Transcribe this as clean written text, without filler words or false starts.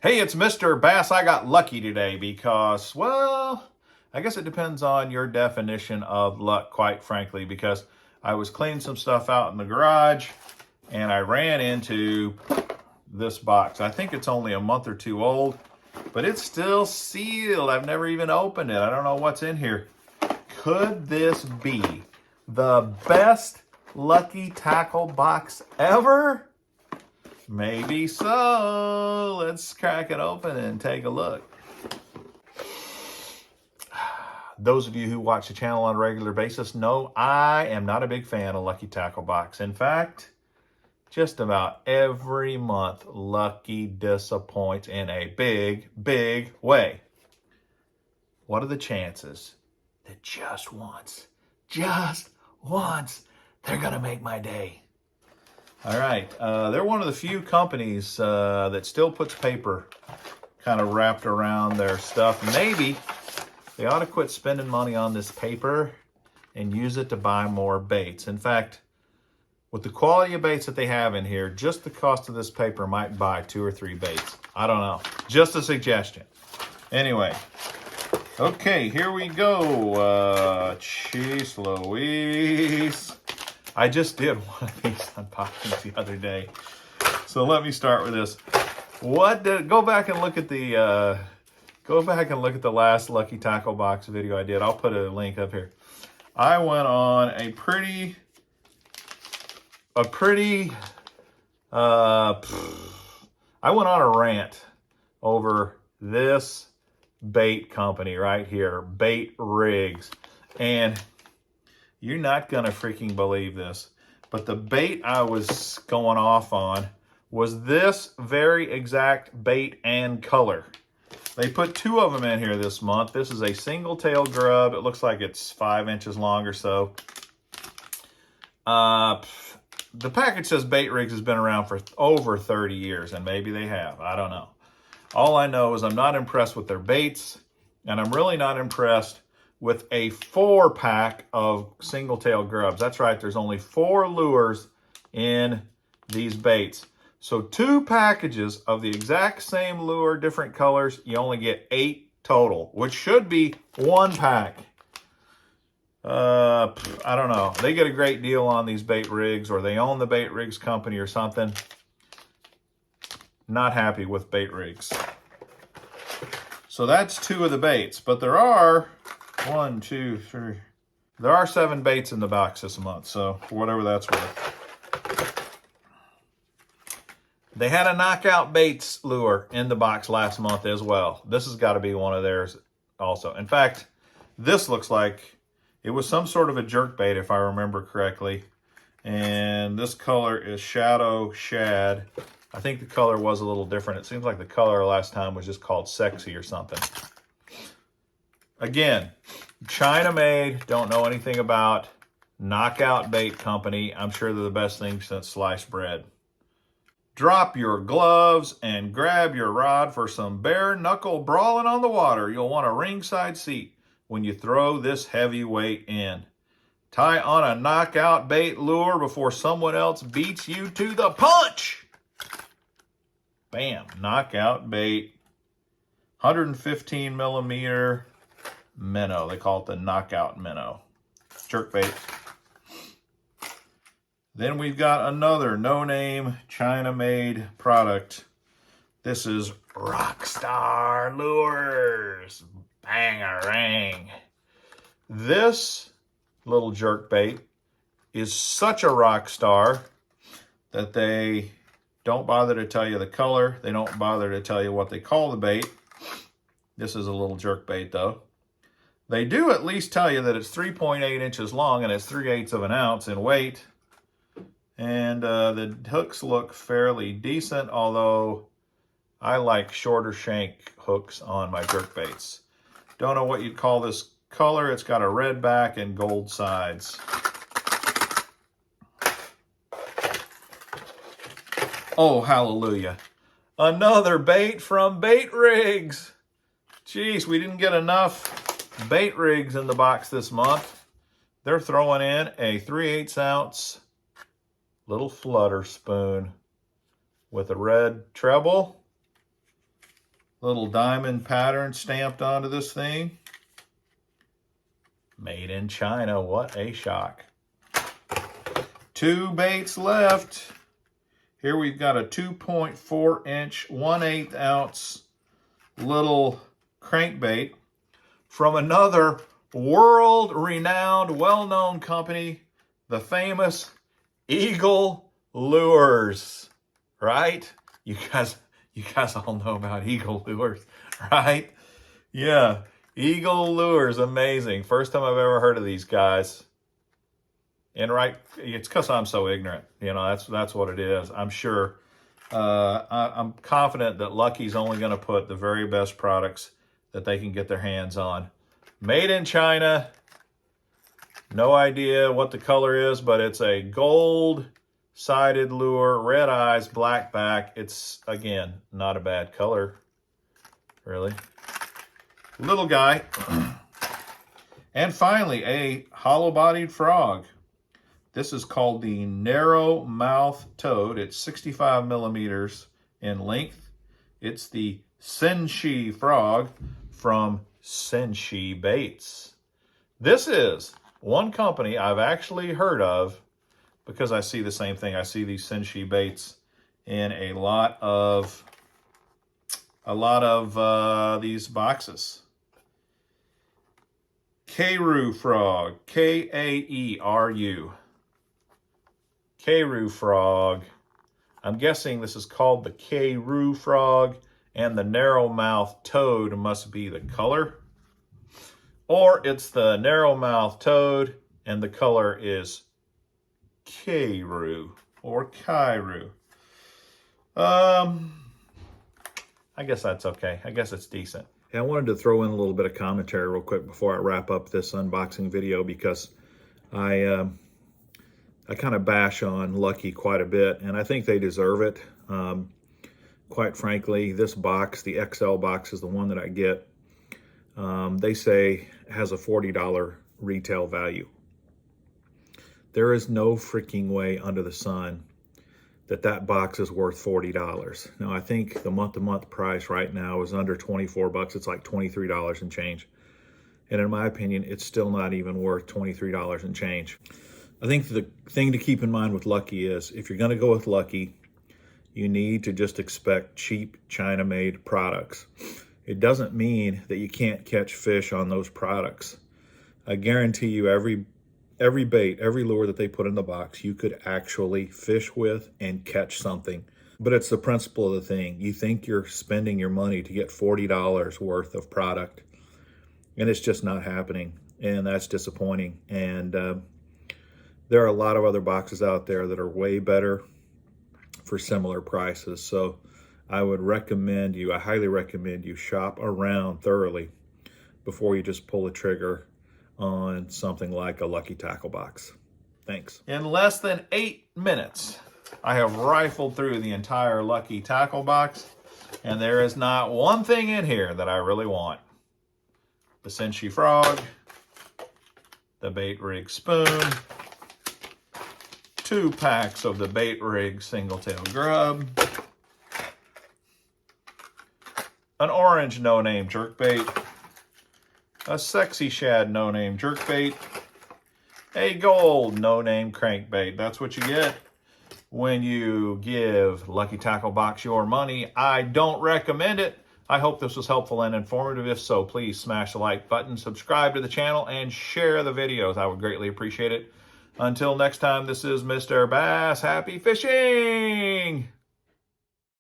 Hey, it's Mr. Bass. I got lucky today because, well, I guess it depends on your definition of luck, quite frankly, because I was cleaning some stuff out in the garage and I ran into this box. I think it's only a month or two old, but it's still sealed. I've never even opened it. I don't know what's in here. Could this be the best lucky tackle box ever? Maybe so. Let's crack it open and take a look. Those of you who watch the channel on a regular basis know I am not a big fan of Lucky Tackle Box. In fact, just about every month, Lucky disappoints in a big, big way. What are the chances that just once, they're going to make my day? All right, they're one of the few companies that still puts paper kind of wrapped around their stuff. Maybe they ought to quit spending money on this paper and use it to buy more baits. In fact, with the quality of baits that they have in here, just the cost of this paper might buy 2 or 3 baits. I don't know. Just a suggestion. Anyway, okay, here we go. Jeez Louise. I just did one of these unboxings the other day. So let me start with this. Go back and look at the last Lucky Tackle Box video I did. I'll put a link up here. I went on I went on a rant over this bait company right here, Bait Rigs. And you're not gonna freaking believe this, but the bait I was going off on was this very exact bait and color. They put 2 of them in here this month. This is a single tail grub. It looks like it's 5 inches long or so. The package says Bait Rigs has been around for over 30 years, and maybe they have. I don't know. All I know is I'm not impressed with their baits, and I'm really not impressed with a 4-pack of single tail grubs. That's right, there's only 4 lures in these baits. So 2 packages of the exact same lure, different colors, you only get 8 total, which should be 1 pack. I don't know. They get a great deal on these Bait Rigs, or they own the Bait Rigs company or something. Not happy with Bait Rigs. So that's 2 of the baits, but there are 1, 2, 3. There are 7 baits in the box this month, so for whatever that's worth. They had a knockout baits lure in the box last month as well. This has got to be one of theirs also. In fact, this looks like it was some sort of a jerk bait, if I remember correctly. And this color is Shadow Shad. I think the color was a little different. It seems like the color last time was just called Sexy or something. Again, China made, don't know anything about. Knockout Bait Company. I'm sure they're the best thing since sliced bread. Drop your gloves and grab your rod for some bare knuckle brawling on the water. You'll want a ringside seat when you throw this heavyweight in. Tie on a knockout bait lure before someone else beats you to the punch. Bam, knockout bait. 115 millimeter minnow. They call it the knockout minnow. Jerk bait. Then we've got another no-name China-made product. This is Rockstar Lures. Bang-a-rang. This little jerk bait is such a rock star that they don't bother to tell you the color. They don't bother to tell you what they call the bait. This is a little jerk bait, though. They do at least tell you that it's 3.8 inches long and it's 3/8 of an ounce in weight. And the hooks look fairly decent, although I like shorter shank hooks on my jerk baits. Don't know what you'd call this color. It's got a red back and gold sides. Oh, hallelujah. Another bait from Bait Rigs. Jeez, we didn't get enough Bait Rigs in the box this month. They're throwing in a 3/8 ounce little Flutter spoon with a red treble Little diamond pattern stamped onto this thing. Made in China. What a shock. 2 baits left. Here we've got a 2.4 inch, 1/8 ounce little crankbait from another world-renowned, well-known company, the famous Eagle Lures, right? You guys all know about Eagle Lures, right? Yeah, Eagle Lures, amazing. First time I've ever heard of these guys. And right, it's because I'm so ignorant. You know, that's what it is. I'm sure. I'm confident that Lucky's only going to put the very best products that they can get their hands on. Made in China. No idea what the color is, but it's a gold-sided lure, red eyes, black back. It's, again, not a bad color, really. Little guy. And finally, a hollow-bodied frog. This is called the narrow mouth toad. It's 65 millimeters in length. It's the Senshi Frog from Senshi Baits. This is one company I've actually heard of because I see the same thing. I see these Senshi Baits in a lot of these boxes. Kaeru Frog, K-A-E-R-U. Kaeru Frog. I'm guessing this is called the Kaeru Frog, and the narrow-mouth toad must be the color. Or it's the narrow-mouth toad, and the color is Kaeru or Kaeru. I guess that's okay. I guess it's decent. Yeah, I wanted to throw in a little bit of commentary real quick before I wrap up this unboxing video because I kind of bash on Lucky quite a bit, and I think they deserve it. Quite frankly, this box, the XL box, is the one that I get. They say has a $40 retail value. There is no freaking way under the sun that that box is worth $40. Now, I think the month-to-month price right now is under 24 bucks. It's like $23 and change. And in my opinion, it's still not even worth $23 and change. I think the thing to keep in mind with Lucky is if you're going to go with Lucky, you need to just expect cheap China-made products. It doesn't mean that you can't catch fish on those products. I guarantee you every bait, every lure that they put in the box, you could actually fish with and catch something. But it's the principle of the thing. You think you're spending your money to get $40 worth of product, and it's just not happening, and that's disappointing. And there are a lot of other boxes out there that are way better for similar prices. So I would recommend you, I highly recommend you shop around thoroughly before you just pull the trigger on something like a Lucky tackle box. Thanks. In less than 8 minutes, I have rifled through the entire Lucky tackle box, and there is not one thing in here that I really want. The Senshi Frog, the bait rig spoon, 2 packs of the bait rig single tail grub, an orange no-name jerkbait, a sexy shad no-name jerkbait, a gold no-name crankbait. That's what you get when you give Lucky Tackle Box your money. I don't recommend it. I hope this was helpful and informative. If so, please smash the like button, subscribe to the channel, and share the videos. I would greatly appreciate it. Until next time, this is Mr. Bass. Happy fishing!